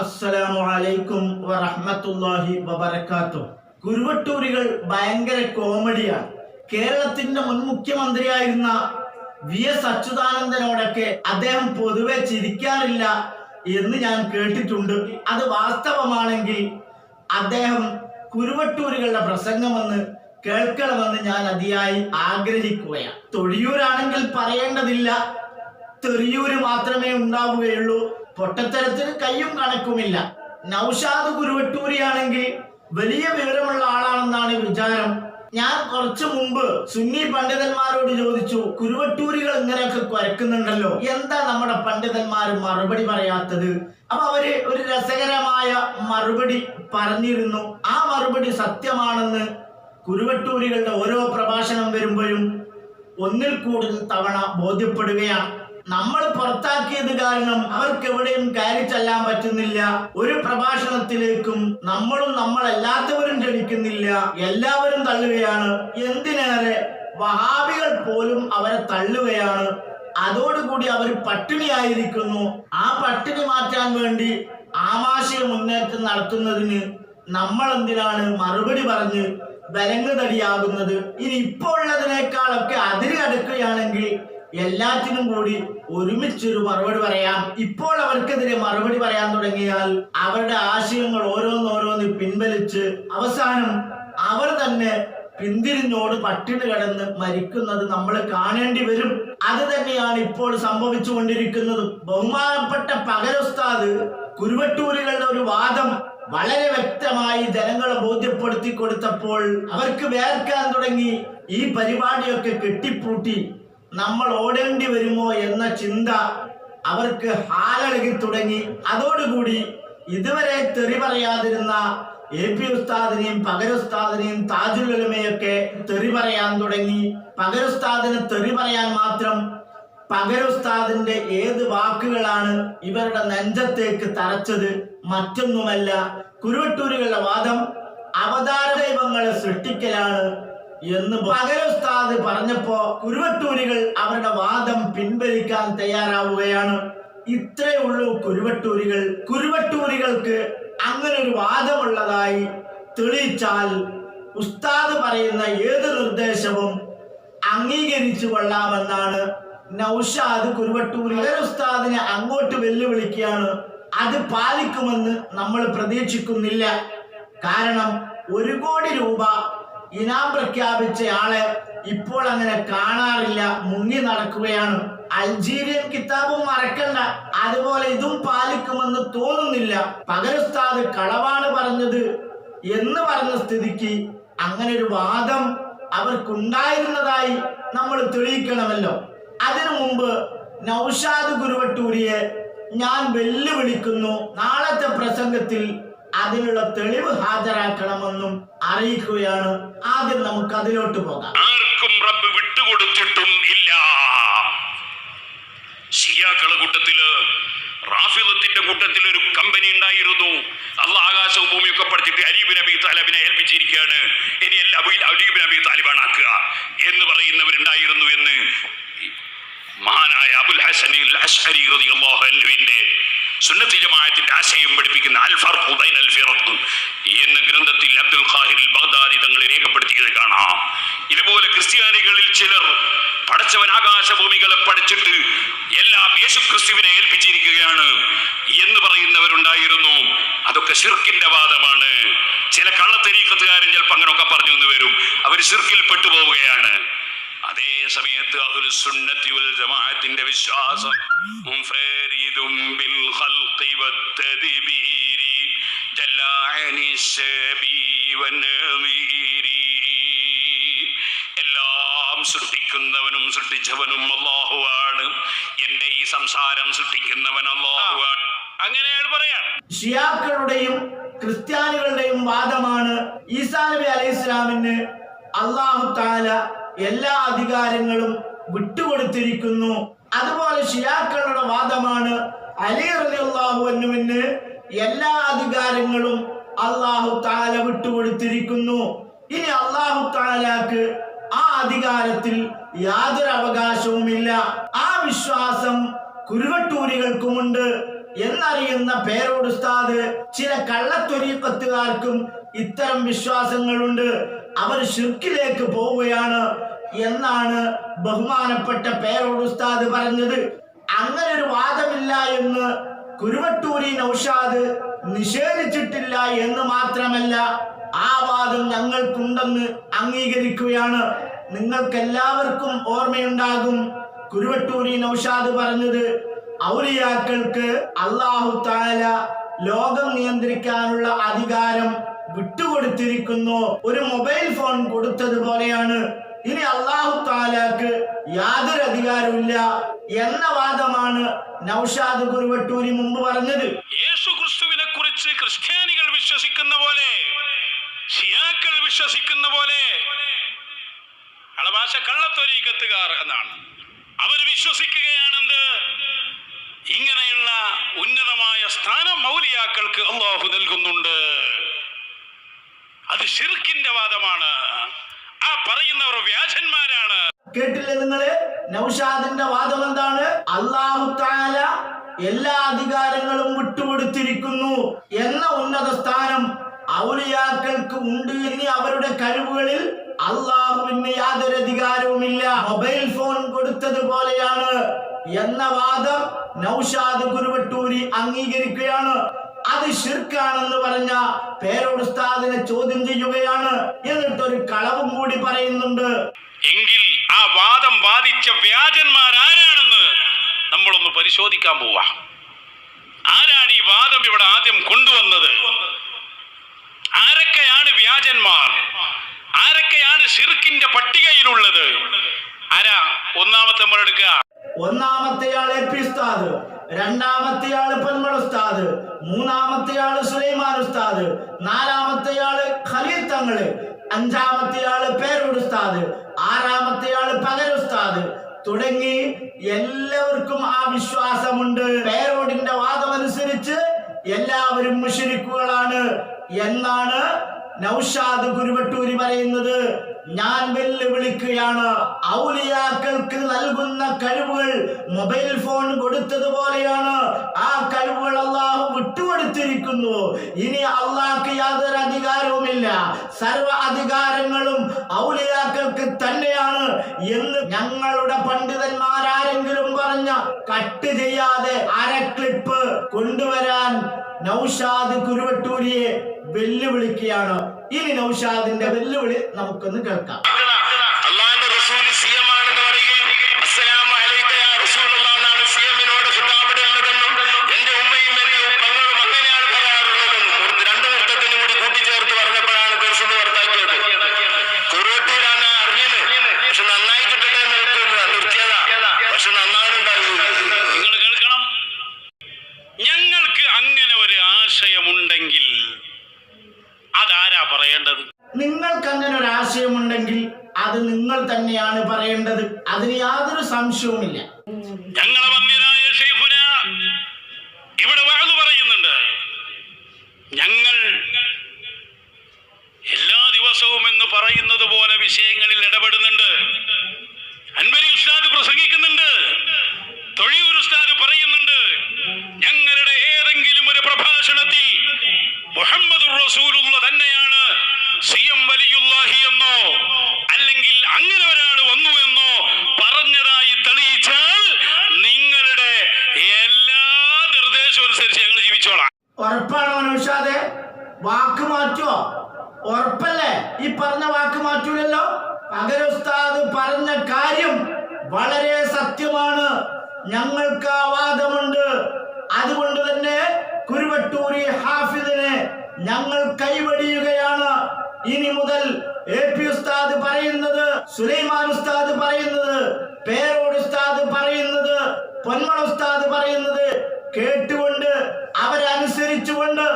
അസ്സലാമു അലൈക്കും വറഹ്മത്തുള്ളാഹി വബറകാതുഹു. കുരുവട്ടൂരികൾ ഭയങ്കര കോമഡിയാണ്. കേരളത്തിന്റെ മുൻ മുഖ്യമന്ത്രിയായിരുന്ന VS അച്യുതാനന്ദനോടൊക്കെ അദ്ദേഹം പൊതുവെ ചിരിക്കാറില്ല എന്ന് ഞാൻ കേട്ടിട്ടുണ്ട്. അത് വാസ്തവമാണെങ്കിൽ അദ്ദേഹം കുരുവട്ടൂരികളുടെ പ്രസംഗമെന്ന് കേൾക്കണമെന്ന് ഞാൻ അതിയായി ആഗ്രഹിക്കുകയാണ്. തൊഴിയൂരാണെങ്കിൽ പറയേണ്ടതില്ല, തെറിയൂര് മാത്രമേ ഉണ്ടാവുകയുള്ളൂ. പൊട്ടത്തരത്തിന് കയ്യും കണക്കുമില്ല. നൗഷാദ് കുരുവട്ടൂരിയാണെങ്കിൽ വലിയ വിവരമുള്ള ആളാണെന്നാണ് വിചാരം. ഞാൻ കുറച്ചു മുമ്പ് സുന്നി പണ്ഡിതന്മാരോട് ചോദിച്ചു, കുരുവട്ടൂരികൾ ഇങ്ങനെയൊക്കെ കുരക്കുന്നുണ്ടല്ലോ, എന്താ നമ്മുടെ പണ്ഡിതന്മാർ മറുപടി പറയാത്തത്? അപ്പൊ അവര് ഒരു രസകരമായ മറുപടി പറഞ്ഞിരുന്നു. ആ മറുപടി സത്യമാണെന്ന് കുരുവട്ടൂരികളുടെ ഓരോ പ്രഭാഷണം വരുമ്പോഴും ഒന്നിൽ കൂടുതൽ തവണ ബോധ്യപ്പെടുകയാണ്. നമ്മൾ പുറത്താക്കിയത് കാരണം അവർക്ക് എവിടെയും കയറി ചെല്ലാൻ പറ്റുന്നില്ല. ഒരു പ്രഭാഷണത്തിലേക്കും നമ്മളും നമ്മളല്ലാത്തവരും ക്ഷണിക്കുന്നില്ല, എല്ലാവരും തള്ളുകയാണ്. എന്തിനേറെ വഹാബികൾ പോലും അവരെ തള്ളുകയാണ്. അതോടുകൂടി അവർ പട്ടിണിയായിരിക്കുന്നു. ആ പട്ടിണി മാറ്റാൻ വേണ്ടി ആമാശയ മുന്നേറ്റം നടത്തുന്നതിന് നമ്മൾ എന്തിനാണ് മറുപടി പറഞ്ഞ് ബലങ്ങുതടിയാകുന്നത്? ഇനി ഇപ്പോൾ ഉള്ളതിനേക്കാളൊക്കെ അതിര് കടക്കുകയാണെങ്കിൽ എല്ലാറ്റിനും കൂടി ഒരുമിച്ചൊരു മറുപടി പറയാം. ഇപ്പോൾ അവർക്കെതിരെ മറുപടി പറയാൻ തുടങ്ങിയാൽ അവരുടെ ആശയങ്ങൾ ഓരോന്നോരോന്ന് പിൻവലിച്ച് അവസാനം അവർ തന്നെ പിന്തിരിഞ്ഞോട് പട്ടിണി കിടന്ന് മരിക്കുന്നത് നമ്മൾ കാണേണ്ടി വരും. അത് തന്നെയാണ് ഇപ്പോൾ സംഭവിച്ചുകൊണ്ടിരിക്കുന്നത്. ബഹുമാനപ്പെട്ട പകരുസ്താദ് കുരുവട്ടൂരികളുടെ ഒരു വാദം വളരെ വ്യക്തമായി ജനങ്ങളെ ബോധ്യപ്പെടുത്തി കൊടുത്തപ്പോൾ അവർക്ക് വേർക്കാൻ തുടങ്ങി. ഈ പരിപാടിയൊക്കെ കെട്ടിപ്പൂട്ടി നമ്മൾ ഓടേണ്ടി വരുമോ എന്ന ചിന്ത അവർക്ക് ഹാലളകി തുടങ്ങി. അതോടുകൂടി ഇതുവരെ തെറി പറയാതിരുന്ന AP ഉസ്താദിനെയും പകരുസ്താദിനെയും താജുൽ ഉലമയൊക്കെ തെറി പറയാൻ തുടങ്ങി. പകരുസ്താദിന് തെറി പറയാൻ മാത്രം പകരുസ്താദിന്റെ ഏത് വാക്കുകളാണ് ഇവരുടെ നെഞ്ചത്തേക്ക് തറച്ചത്? മറ്റൊന്നുമല്ല, കുരുവട്ടൂരികളുടെ വാദം അവതാര ദൈവങ്ങളെ സൃഷ്ടിക്കലാണ് എന്ന് പകരുസ്താദ് പറഞ്ഞപ്പോ കുരുവട്ടൂരികൾ അവരുടെ വാദം പിൻവലിക്കാൻ തയ്യാറാവുകയാണ്. ഇത്രേ ഉള്ളൂ കുരുവട്ടൂരികൾ. കുരുവട്ടൂരികൾക്ക് അങ്ങനെ ഒരു വാദമുള്ളതായി തെളിയിച്ചാൽ ഉസ്താദ് പറയുന്ന ഏത് നിർദ്ദേശവും അംഗീകരിച്ചു കൊള്ളാമെന്നാണ് നൗഷാദ് കുരുവട്ടൂരി ഉസ്താദിനെ അങ്ങോട്ട് വെല്ലുവിളിക്കുകയാണ്. അത് പാലിക്കുമെന്ന് നമ്മൾ പ്രതീക്ഷിക്കുന്നില്ല. കാരണം 1 കോടി രൂപ ഇനാം പ്രഖ്യാപിച്ചയാളെ ഇപ്പോൾ അങ്ങനെ കാണാറില്ല, മുങ്ങി നടക്കുകയാണ്. അൾജീരിയൻ കിതാബും മറക്കണ്ട, അതുപോലെ ഇതും പാലിക്കുമെന്ന് തോന്നുന്നില്ല. പകരുസ്താദ് കളവാണ് പറഞ്ഞത് എന്ന് പറഞ്ഞ സ്ഥിതിക്ക് അങ്ങനെ ഒരു വാദം അവർക്കുണ്ടായിരുന്നതായി നമ്മൾ തെളിയിക്കണമല്ലോ. അതിനു മുമ്പ് നൗഷാദ് കുരുവട്ടൂരിയെ ഞാൻ വെല്ലുവിളിക്കുന്നു, നാളത്തെ പ്രസംഗത്തിൽ അതിനുള്ള തെളിവ് ഹാജരാക്കണമെന്നും അറിയിക്കുകയാണ്. ആദ്യം നമുക്ക് അതിലോട്ട് പോകാം. ആർക്കും റബ്ബ് വിട്ടുകൊടുത്തിട്ടും ഇല്ല. ഷിയാക്കളെ കൂട്ടത്തില് റാഫിളത്തിന്റെ കൂട്ടത്തിൽ ഒരു കമ്പനി ഉണ്ടായിരുന്നു. അള്ളാഹ് ആകാശവും ഭൂമിയൊക്കെ പഠിച്ചിട്ട് അലി ബിൻ അബി താലിബിനെ ഏൽപ്പിച്ചിരിക്കുകയാണ്. ഇനി എല്ലാ അലി ബിൻ അബി താലിബാണ് ആക്കുക എന്ന് പറയുന്നവരുണ്ടായിരുന്നു എന്ന് മഹാനായ അബുൽ ഹസൻ അശ്അരി റളിയല്ലാഹു അൻഹുവിന്റെ സുന്നത്തി ജമാഅത്തിന്റെ ആശയം പഠിപ്പിക്കുന്ന അൽ ഫർഖു ബൈനൽ ഫിറഖ് എന്ന ഗ്രന്ഥത്തിൽ അബ്ദുൽ ഖാഹിർ അൽ ബഗ്ദാദി തങ്ങൾ രേഖപ്പെടുത്തിയത് കാണാം. ഇതുപോലെ ക്രിസ്ത്യാനികളിൽ ചിലർ പടച്ചവൻ ആകാശഭൂമികളെ പഠിച്ചിട്ട് എല്ലാം യേശു ക്രിസ്തുവിനെ ഏൽപ്പിച്ചിരിക്കുകയാണ് എന്ന് പറയുന്നവരുണ്ടായിരുന്നു. അതൊക്കെ ശിർക്കിന്റെ വാദമാണ്. ചില കള്ളത്തരീഖത്തുകാരൻ ചിലപ്പോൾ അങ്ങനെയൊക്കെ പറഞ്ഞു എന്ന് വരും. അവർ ശിർക്കിൽ പെട്ടുപോവുകയാണ്. അതേ സമയത്ത് അഹ്ലുസ് സുന്നത്തി വൽ ജമാഅത്തിന്റെ വിശ്വാസം മുൻഫരിദും ബിൽ ഖൽഖി വത്തദ്ബീരി ജല്ലാഅനി ശബീ വന്നവീരി, എല്ലാം സൃഷ്ടിക്കുന്നവനും സൃഷ്ടിച്ചവനും അല്ലാഹുവാണ്. എന്റെ ഈ സംസാരം സൃഷ്ടിക്കുന്നവൻ അല്ലാഹുവാണ്. അങ്ങനെയാണ് പറയാൻ. ഷിയാക്കളുടെയും ക്രിസ്ത്യാനികളുടെയും വാദമാണ് ഈസാ നബി അലൈഹിസ്സലാമിന് അല്ലാഹു തആല എല്ലാ അധികാരങ്ങളും വിട്ടുകൊടുത്തിരിക്കുന്നു. അതുപോലെ ഷിയാക്കളുടെ വാദമാണ് അലി റളിയല്ലാഹു അൻഹുവിന് എല്ലാ അധികാരങ്ങളും അല്ലാഹു തആല വിട്ടുകൊടുത്തിരിക്കുന്നു. ഇനി അല്ലാഹു തആലക്ക് ആ അധികാരത്തിൽ യാതൊരു അവകാശവുമില്ല. ആ വിശ്വാസം കുരുവട്ടൂരികൾക്കുമുണ്ട്. എന്നറിയുന്ന പേരോട് ഉസ്താദ് ചില കള്ളത്വരീക്കത്തുകാർക്കും ഇത്തരം വിശ്വാസങ്ങളുണ്ട്, അവർ ശിർക്കിലേക്ക് പോവുകയാണ് എന്നാണ് ബഹുമാനപ്പെട്ട പേരോട് ഉസ്താദ് പറഞ്ഞത്. അങ്ങനെ ഒരു വാദമില്ല എന്ന് കുരുവട്ടൂരി നൗഷാദ് നിഷേധിച്ചിട്ടില്ല എന്ന് മാത്രമല്ല, ആ വാദം ഞങ്ങൾക്കുണ്ടെന്ന് അംഗീകരിക്കുകയാണ്. നിങ്ങൾക്കെല്ലാവർക്കും ഓർമ്മയുണ്ടാകും കുരുവട്ടൂരി നൗഷാദ് പറഞ്ഞത്, ഔലിയാക്കൾക്ക് അല്ലാഹു തആല ലോകം നിയന്ത്രിക്കാനുള്ള അധികാരം വിട്ടുകൊടുത്തിരിക്കുന്നു, ഒരു മൊബൈൽ ഫോൺ കൊടുത്തതുപോലെയാണ്. ഇനി അല്ലാഹു തആലക്ക് യാതൊരു അധികാരമില്ല എന്ന വാദമാണ് നൗഷാദ് കുരുവട്ടൂരി മുമ്പ് പറഞ്ഞത്. യേശു ക്രിസ്തുവിനെ കുറിച്ച് ക്രിസ്ത്യാനികൾ വിശ്വസിക്കുന്ന പോലെ, ഷിയാക്കൾ വിശ്വസിക്കുന്ന പോലെ, ഭാഷ കള്ളത്വരീക്കത്തുകാർ എന്നാണ്, അവർ വിശ്വസിക്കുകയാണെന്ത്, ഇങ്ങനെയുള്ള ഉന്നതമായ സ്ഥാനം മൗലിയാക്കൾക്ക് അല്ലാഹു നൽകുന്നുണ്ട്. അത് ശിർക്കിന്റെ വാദമാണ്. ആ പറയുന്നവർ വ്യാജന്മാരാണ്. കേട്ടില്ലേ നിങ്ങള്? നൗഷാദിന്റെ വാദം എന്താണ്? അല്ലാഹു തആല എല്ലാ അധികാരങ്ങളും വിട്ടുകൊടുത്തിരിക്കുന്നു എന്ന ഉന്നത സ്ഥാനം ഔലിയാക്കൾക്ക് ഉണ്ട്. ഇനി അവരുടെ കഴിവുകളിൽ അള്ളാഹുവിന് യാതൊരു അധികാരവുമില്ല, മൊബൈൽ ഫോൺ കൊടുത്തതുപോലെയാണ് എന്ന വാദം നൗഷാദ് കുരുവട്ടൂരി അംഗീകരിക്കുകയാണ്. അത് ശിർക്കാണെന്ന് പറഞ്ഞ പേരോട് ഉസ്താദിനെ ചോദ്യം ചെയ്യുകയാണ്. എന്നിട്ടൊരു കളവും കൂടി പറയുന്നുണ്ട്. എങ്കിൽ ആ വാദം വാദിച്ച വ്യാജന്മാരാരാണെന്ന് നമ്മളൊന്ന് പരിശോധിക്കാൻ പോവാ. ആരാണ് ഈ വാദം ഇവിടെ ആദ്യം കൊണ്ടുവന്നത്? ആരൊക്കെയാണ് വ്യാജന്മാർ? ആരൊക്കെയാണ് ശിർക്കിന്റെ പട്ടികയിലുള്ളത്? ആരാ? ഒന്നാമത്തെ നമ്മൾ എടുക്കുക. ഒന്നാമത്തെ ആള് എ പി ഉസ്താദ്, രണ്ടാമത്തെ ആള് പൊന്മള ഉസ്താദ്, മൂന്നാമത്തെ ആള് സുലൈമാൻ ഉസ്താദ്, നാലാമത്തെ ആള് ഖലീൽ തങ്ങള്, അഞ്ചാമത്തെ ആള് പേരോട് ഉസ്താദ്, ആറാമത്തെ ആള് പകര ഉസ്താദ് തുടങ്ങി എല്ലാവർക്കും ആ വിശ്വാസമുണ്ട്. പേരോടിന്റെ വാദമനുസരിച്ച് എല്ലാവരും മുശ്രിക്കുകളാണ് എന്നാണ് നൗഷാദ് കുരുവട്ടൂരി പറയുന്നത്. ഞാൻ വെല്ലുവിളിക്കുകയാണ്, ഔലിയാക്കൾക്ക് നൽകുന്ന കഴിവുകൾ മൊബൈൽ ഫോൺ കൊടുത്തതുപോലെയാണ്. ആ കഴിവുകൾ അള്ളാഹു വിട്ടുകൊടുത്തിരിക്കുന്നു. ഇനി അള്ളാഹ്ക്ക് യാതൊരു അധികാരവുമില്ല, സർവ അധികാരങ്ങളും ഔലിയാക്കൾക്ക് തന്നെയാണ് എന്ന് ഞങ്ങളുടെ പണ്ഡിതന്മാരാരെങ്കിലും പറഞ്ഞ കട്ട് ചെയ്യാതെ അര ക്ലിപ്പ് കൊണ്ടുവരാൻ നൗഷാദ് കുരുവട്ടൂരിയെ വെല്ലുവിളിക്കുകയാണ്. ഇനി നൗഷാദിന്റെ വെല്ലുവിളി നമുക്കൊന്ന് കേൾക്കാം. അല്ലാഹുവിന്റെ റസൂൽ സിയം ആണെന്ന് പറയുകയും അസ്സലാമു അലൈക യാ റസൂലുള്ളാഹ് എന്നാണ് സിയമിനോട് ഖിതാബിടുന്നതെന്നും എന്റെ ഉമ്മയും എന്റെ പെങ്ങളും അങ്ങനെയാണ് പറയാറുള്ളതെന്നും രണ്ട് മുത്തത്തിനും കൂടി കൂട്ടിച്ചേർത്ത് പറഞ്ഞപ്പോഴാണ് ദർശനം വർത്താക്കിയത്. കുറുവട്ടൂരാണ് അറിഞ്ഞത്, പക്ഷെ നന്നായി കിട്ടട്ടെ എന്ന് നിർത്തിയതാ, പക്ഷെ നന്നാവുന്നുണ്ടാവില്ല. നിങ്ങൾ കേൾക്കണം, ഞങ്ങൾക്ക് അങ്ങനെ ഒരു ആശയമുണ്ടെങ്കിൽ അതാരാ പറയേണ്ടത്? നിങ്ങൾക്ക് അങ്ങനെ ഒരു ആശയമുണ്ടെങ്കിൽ അത് നിങ്ങൾ തന്നെയാണ് പറയേണ്ടത്, അതിന് യാതൊരു സംശയവുമില്ല. ഞങ്ങളെ വന്യരായ ശൈഖുന ഇവിടെ വഅദ് പറയുന്നുണ്ട്. ഞങ്ങൾ എല്ലാ ദിവസവും എന്ന് പറയുന്നത് പോലെ വിഷയങ്ങളിൽ ഇടപെടുന്നുണ്ട്. അൻവരി ഉസ്താദ് പ്രസംഗിക്കുന്നുണ്ട്, തൊഴിയൂർ ഉസ്താദ് പറയുന്നുണ്ട്. ഞങ്ങളുടെ ഏതെങ്കിലും ഒരു പ്രഭാഷണത്തിൽ മുഹമ്മദുർ റസൂലുള്ളാഹി തന്നെയാണ് സിയം വലിയുല്ലാഹി എന്നോ അല്ലെങ്കിൽ അങ്ങനെ ഒരാൾ വന്നു എന്നോ പറഞ്ഞതായി തെളിയിച്ചാൽ നിങ്ങളുടെ എല്ലാ നിർദ്ദേശവും അനുസരിച്ച് ഞങ്ങൾ ജീവിച്ചോളാം. ഉറപ്പാണോ നൗഷാദേ? വാക്ക് മാറ്റുവോ? ഉറപ്പല്ലേ? ഈ പറഞ്ഞ വാക്ക് മാറ്റൂലല്ലോ. പകര ഉസ്താദ് പറഞ്ഞ കാര്യം വളരെ സത്യമാണ്. ഞങ്ങൾക്ക് ആ വാദമുണ്ട്. അതുകൊണ്ട് തന്നെ കുരുവട്ടൂരി ഹാഫിദിനെ ഞങ്ങൾ കൈവടിയുകയാണ്. ഇനി മുതൽ എ പി ഉസ്താദ് പറയുന്നത്, സുലൈമാൻ ഉസ്താദ് പറയുന്നത്, പേരോട് ഉസ്താദ് പറയുന്നത്, പൊന്മള ഉസ്താദ് പറയുന്നത് കേട്ടുകൊണ്ട് അവരനുസരിച്ചുകൊണ്ട്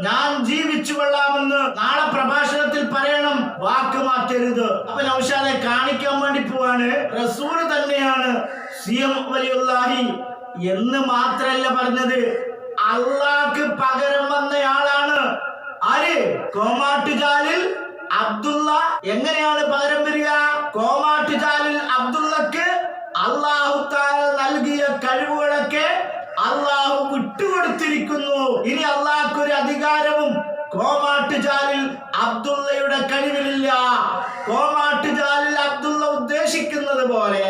ഞാൻ ജീവിച്ചു കൊള്ളാമെന്ന് നാളെ പ്രഭാഷണത്തിൽ പറയണം. വാക്ക് മാറ്റരുത്. അപ്പൊ നൗഷാദെ കാണിക്കാൻ വേണ്ടി പോവാണ്, റസൂല് തന്നെയാണ് സിയം വലിയുല്ലാഹി എന്ന് മാത്രല്ല പറഞ്ഞത്, അള്ളാഹ്ക്ക് പകരം വന്നയാളാണ്. ആര്? കോമാട്ടുചാലിൽ അബ്ദുള്ള. എങ്ങനെയാണ് പകരം വരിക? കോമാട്ടുചാലിൽ അബ്ദുള്ളക്ക് അല്ലാഹു തആല നൽകിയ കഴിവുകളൊക്കെ അള്ളാഹു വിട്ടുകൊടുത്തു. വിട്ടുകൊടുത്തിരിക്കുന്നു. ഇനി അള്ളാഹ്ക്കൊരു അധികാരവും കോമാട്ടുചാലിൽ അബ്ദുള്ളയുടെ കഴിവിലില്ല. കോമാട്ടുചാലിൽ അബ്ദുള്ള ഉദ്ദേശിക്കുന്നത് പോലെ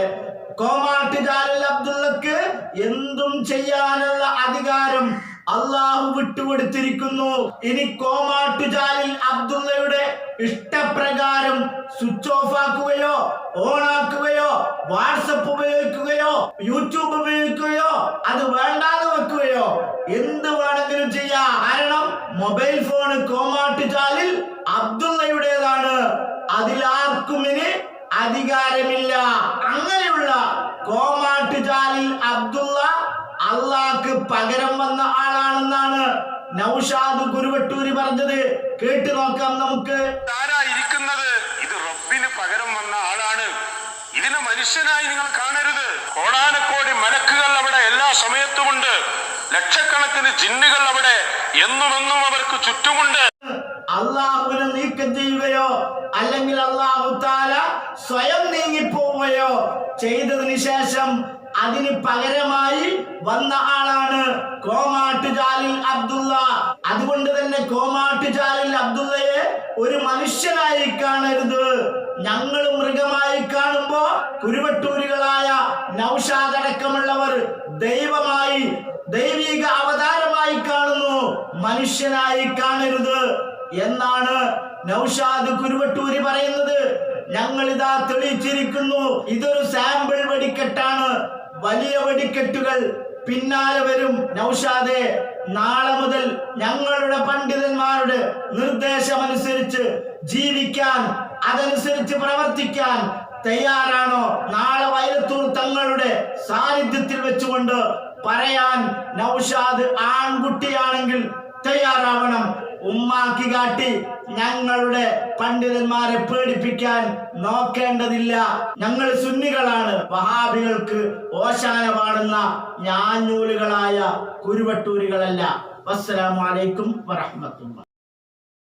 കോമാട്ടുചാലിൽ അബ്ദുള്ളക്ക് എന്തും ചെയ്യാനുള്ള അധികാരം അള്ളാഹു വിട്ടുകൊടുത്തിരിക്കുന്നു. ഇനി കോമാട്ടുചാലിൽ അബ്ദുള്ളയുടെ ഇഷ്ടപ്രകാരം സ്വിച്ച് ഓഫ് ആക്കുകയോ ഓൺ ആക്കുകയോ വാട്സപ്പ് ഉപയോഗിക്കുകയോ യൂട്യൂബ് ഉപയോഗിക്കുകയോ അത് വേണ്ടാതെ വെക്കുകയോ എന്ത് വേണമെങ്കിലും ചെയ്യാം. കാരണം മൊബൈൽ ഫോൺ കോമാട്ടുചാലിൽ അബ്ദുള്ളയുടേതാണ്. അതിലാർക്കും ഇനി അധികാരമില്ല. അങ്ങനെയുള്ള കോമാട്ടുചാലിൽ അബ്ദുള്ള അള്ളാഹ്ക്ക് പകരം വന്ന ആളാണെന്നാണ് നൗഷാദ് കുരുവട്ടൂരി പറഞ്ഞത്. കേട്ടു നോക്കാം നമുക്ക്. ആരായിരിക്കുന്നത്? ഇത് റബ്ബിന് പകരം വന്ന ആളാണ്. ഇതിനെ മനുഷ്യനായി നിങ്ങൾ കാണരുത്. കോടാനക്കോടി മലക്കുകൾ അവിടെ എല്ലാ സമയത്തുമുണ്ട്. ലക്ഷക്കണക്കിന് ജിന്നുകൾ അവിടെ എന്നുമെന്നും അവർക്ക് ചുറ്റുമുണ്ട്. അള്ളാഹുവിനെ നീക്കം ചെയ്യുകയോ അല്ലെങ്കിൽ അള്ളാഹു താല സ്വയം നീങ്ങിപ്പോവുകയോ ചെയ്തതിനു ശേഷം അതിന് പകരമായി വന്ന ആളാണ് കോമാട്ടുചാലിൽ അബ്ദുള്ള. അതുകൊണ്ട് തന്നെ കോമാട്ടുചാലിൽ അബ്ദുള്ളയെ ഒരു മനുഷ്യനായി കാണരുത്. ഞങ്ങൾ മൃഗമായി കാണുമ്പോ കുരുവട്ടൂരികളായ നൗഷാദ് അടക്കമുള്ളവർ ദൈവമായി ദൈവിക അവതാരമായി കാണുന്നു, മനുഷ്യനായി കാണരുത് എന്നാണ് നൗഷാദ് കുരുവട്ടൂരി പറയുന്നത്. ഞങ്ങൾ ഇതാ തെളിയിച്ചിരിക്കുന്നു. ഇതൊരു സാമ്പിൾ വെടിക്കെട്ടാണ്. വലിയ വെടിക്കെട്ടുകൾ പിന്നാലെ വരും. നൗഷാദെ, നാളെ മുതൽ ഞങ്ങളുടെ പണ്ഡിതന്മാരുടെ നിർദ്ദേശമനുസരിച്ച് ജീവിക്കാൻ, അതനുസരിച്ച് പ്രവർത്തിക്കാൻ തയ്യാറാണോ? നാളെ വൈലത്തൂർ തങ്ങളുടെ സാന്നിധ്യത്തിൽ വെച്ചുകൊണ്ട് പറയാൻ നൗഷാദ് ആൺകുട്ടിയാണെങ്കിൽ തയ്യാറാവണം. ഉമ്മാക്കി കാട്ടി ഞങ്ങളുടെ പണ്ഡിതന്മാരെ പേടിപ്പിക്കാൻ നോക്കേണ്ടതില്ല. ഞങ്ങൾ സുന്നികളാണ്. വഹാബികൾക്ക് ഓശാന പാടുന്ന ഞാഞ്ഞൂലുകളായ കുരുവട്ടൂരികളല്ല. അസ്സലാമു അലൈക്കും വറഹ്മത്തുള്ളാഹി.